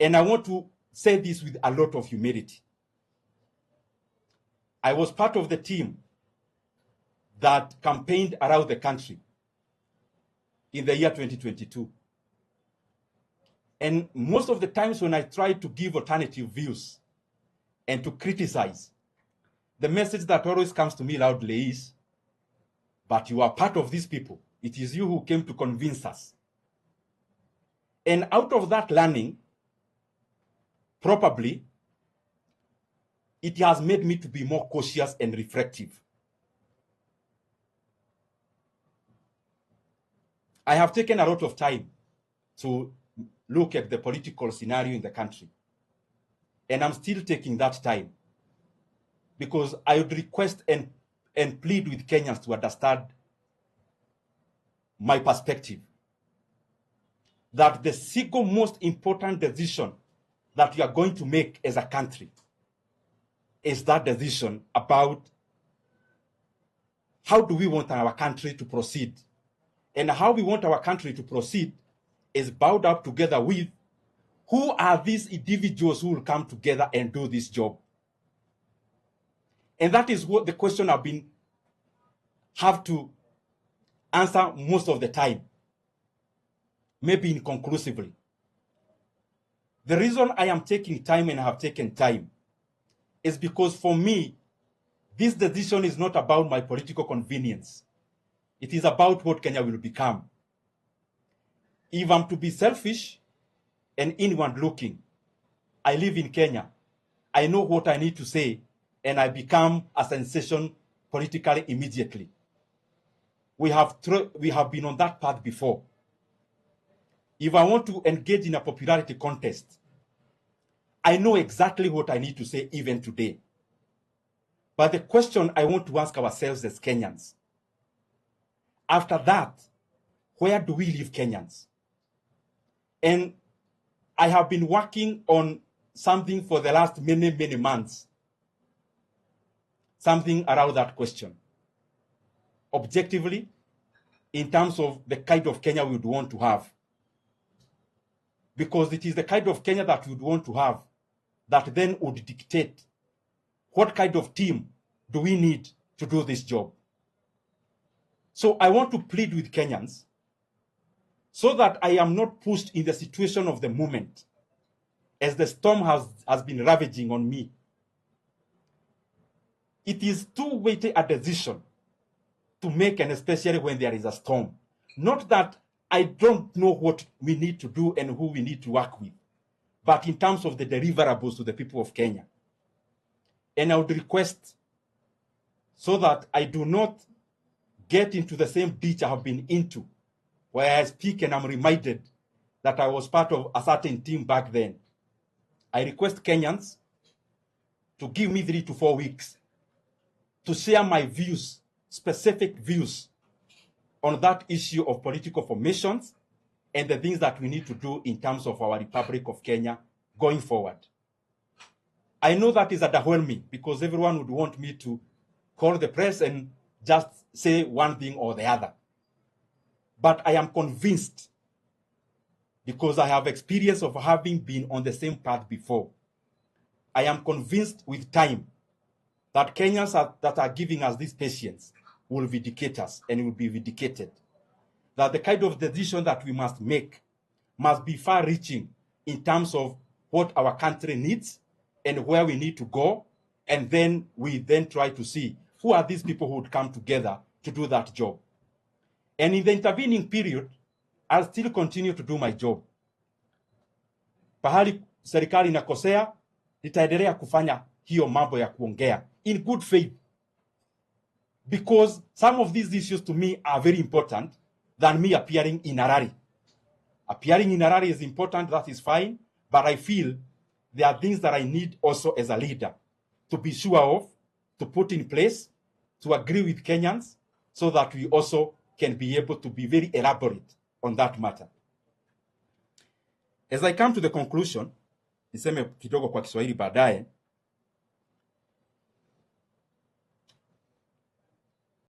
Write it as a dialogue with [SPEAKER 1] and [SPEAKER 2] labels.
[SPEAKER 1] And I want to say this with a lot of humility. I was part of the team that campaigned around the country in the year 2022. And most of the times when I tried to give alternative views and to criticize, the message that always comes to me loudly is, but you are part of these people. It is you who came to convince us. And out of that learning, probably, it has made me to be more cautious and reflective. I have taken a lot of time to look at the political scenario in the country. And I'm still taking that time because I would request and plead with Kenyans to understand my perspective. That the single most important decision that we are going to make as a country is that decision about how do we want our country to proceed. And how we want our country to proceed is bound up together with who are these individuals who will come together and do this job. And that is what the question have to answer most of the time, maybe inconclusively. The reason I am taking time and have taken time is because for me, this decision is not about my political convenience. It is about what Kenya will become. If I'm to be selfish and inward looking, I live in Kenya. I know what I need to say, and I become a sensation politically immediately. We have been on that path before. If I want to engage in a popularity contest, I know exactly what I need to say even today. But the question I want to ask ourselves as Kenyans, after that, where do we leave Kenyans? And I have been working on something for the last many, many months. Something around that question. Objectively, in terms of the kind of Kenya we would want to have. Because it is the kind of Kenya that we would want to have that then would dictate what kind of team do we need to do this job. So I want to plead with Kenyans so that I am not pushed in the situation of the moment as the storm has been ravaging on me. It is too weighty a decision to make, and especially when there is a storm. Not that I don't know what we need to do and who we need to work with, but in terms of the deliverables to the people of Kenya. And I would request so that I do not get into the same ditch I have been into, where I speak and I'm reminded that I was part of a certain team back then. I request Kenyans to give me 3 to 4 weeks to share my views, specific views on that issue of political formations and the things that we need to do in terms of our Republic of Kenya going forward. I know that is underwhelming because everyone would want me to call the press and just say one thing or the other. But I am convinced, because I have experience of having been on the same path before, I am convinced with time that Kenyans that are giving us this patience will vindicate us and will be vindicated. That the kind of decision that we must make must be far-reaching in terms of what our country needs and where we need to go, and then we then try to see who are these people who would come together to do that job. And in the intervening period, I'll still continue to do my job. Pahali serikali inakosea, nitaendelea kufanya hiyo mambo ya kuongea in good faith. Because some of these issues to me are very important than me appearing in a rally. Appearing in a rally is important, that is fine, but I feel there are things that I need also as a leader to be sure of, to put in place, to agree with Kenyans, so that we also can be able to be very elaborate on that matter. As I come to the conclusion, niseme kidogo kwa Kiswahili baadaye,